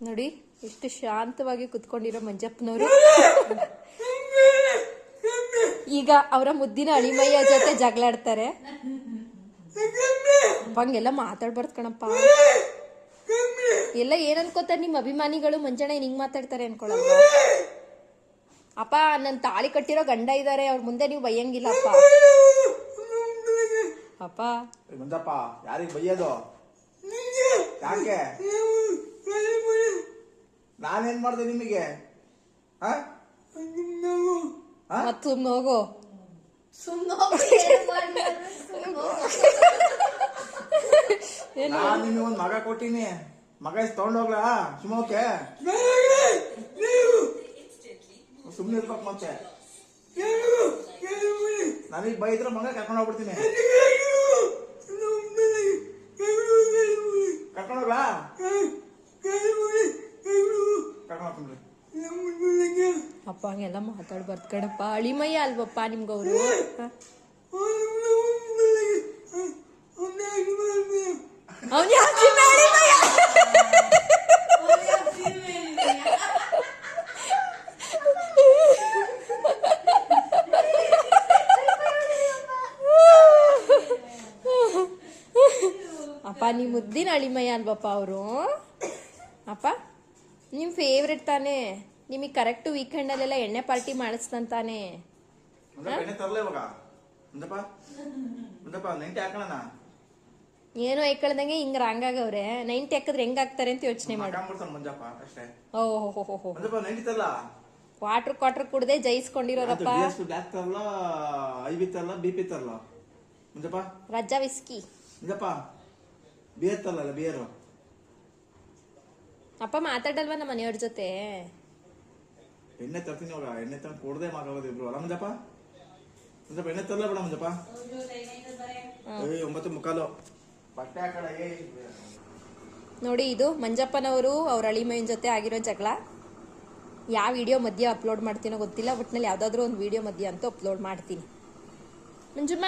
ನೋಡಿ ಎಷ್ಟು ಶಾಂತವಾಗಿ ಕುತ್ಕೊಂಡಿರೋ ಮಂಜಪ್ಪನವರು ಈಗ ಅವರ ಮುದ್ದಿನ ಅಳಿಮಯ್ಯ ಜೊತೆ ಜಗಳಾಡ್ತಾರೆ. ಹಂಗೆಲ್ಲ ಮಾತಾಡ್ಬಾರ್ದು ಕಣಪ್ಪ. ಎಲ್ಲ ಏನ್ ಅನ್ಕೋತಾರೆ ನಿಮ್ಮ ಅಭಿಮಾನಿಗಳು, ಮಂಜಣ್ಣ ಹಿಂಗ್ ಮಾತಾಡ್ತಾರೆ ಅನ್ಕೊಳಲ್ವ? ಅಪ್ಪ ನನ್ ತಾಳಿ ಕಟ್ಟಿರೋ ಗಂಡ ಇದಾರೆ, ಅವ್ರ ಮುಂದೆ ನೀವು ಬೈಯಂಗಿಲ್ಲ ಅಪ್ಪ. ಅಪ್ಪ ಮಂಜಪ್ಪ ಯಾರಿಗೆ ಬೈಯೋದು? ಯಾಕೆ? ನಾನೇನ್ ಮಾಡ್ದೆ ನಿಮಗೆ? ಮತ್ ಸುಮ್ನೆ ಹೋಗು. ನಾನ್ ನಿಮಗೆ ಒಂದ್ ಮಗ ಕೊಟ್ಟಿನಿ, ಮಗ ತಗೊಂಡೋಗ್ಲಾ? ಸುಮ್ಮೋಕೆ ಸುಮ್ನೆ ಇರ್ಬೇಕು. ಮತ್ತೆ ನನಗ್ ಬೈದ್ರೆ ಮಗ ಕರ್ಕೊಂಡು ಹೋಗ್ಬಿಡ್ತೀನಿ. ಕರ್ಕೊಂಡೋಗ್ಲಾ? ಕರ್ಕೊಂಡ್ ಅಪ್ಪ ಹಂಗೆಲ್ಲ ಮಾತಾಡ್ಬಾರ್ದು ಕಣಪ್ಪ. ಅಳಿಮಯ್ಯ ಅಲ್ವಪ್ಪ ನಿಮ್ಗವ್ರು. ಅವನ್ ಅಪ್ಪ ನೀವ್ ಮುದ್ದಿನ ಅಳಿಮಯ್ಯ ಅಲ್ವಪ್ಪ ಅವರು. ಅಪ್ಪ ನಿಮ್ ಫೇವ್ರೆಟ್ ತಾನೇ, ನಿಮಗೆ ಕರೆಕ್ಟ್ ವೀಕೆಂಡ್ ಅಲ್ಲೆಲ್ಲ ಎಣ್ಣೆ ಪಾರ್ಟಿ ಮಾಡಿಸ್ತಾನೆ. ಏನೋ ಐಕಳ್ದಂಗೆ ಹಿಂಗ್ ರಾಂಗ್ ಆಗವ್ರೆ. 90 ಹಾಕಿದ್ರೆ ಹೆಂಗ್ ಆಗ್ತಾರೆ ಅಂತ ಯೋಚನೆ ಮಾಡಿ. ಓಹೋ ಕ್ವಾರ್ಟರ್ ಕುಡ್ದೆ ಜಯಿಸ್ಕೊಂಡಿರೋರಪ್ಪ. ರಜಾ ವಿಸ್ಕಿ ಅಪ್ಪ ಮಾತಾಡಲ್ವಾ ನಮ್ಮ ಮನೆಯವ್ರ ಜೊತೆ? ಎಣ್ಣೆ ತರ್ತೀನಿ ಇವಾಗ. ಎಣ್ಣೆ ತಂದು ಕೊಡದೆ ಮಾತಾಡೋದು ಇಬ್ರು. ಅಲ್ಲ ಮಂಜಪ್ಪ? ಮಂಜಪ್ಪ ಎಣ್ಣೆ ತರಲೇ ಬೇಡ ಮಂಜಪ್ಪ. 9:45 ಬಟ್ಟೆ ಹಾಕಳ. ನೋಡಿ ಇದು ಮಂಜಪ್ಪನವರು ಅವ್ರ ಅಳಿಮಯ್ಯನ ಜೊತೆ ಆಗಿರೋ ಜಗಳ. ಯಾವ ವಿಡಿಯೋ ಮಧ್ಯೆ ಅಪ್ಲೋಡ್ ಮಾಡ್ತೀನೋ ಗೊತ್ತಿಲ್ಲ, ಒಟ್ಟಿನಲ್ಲಿ ಯಾವ್ದಾದ್ರು ಒಂದು ವಿಡಿಯೋ ಮಧ್ಯೆ ಅಂತೂ ಅಪ್ಲೋಡ್ ಮಾಡ್ತೀನಿ. ಮಂಜುಮ್ಮ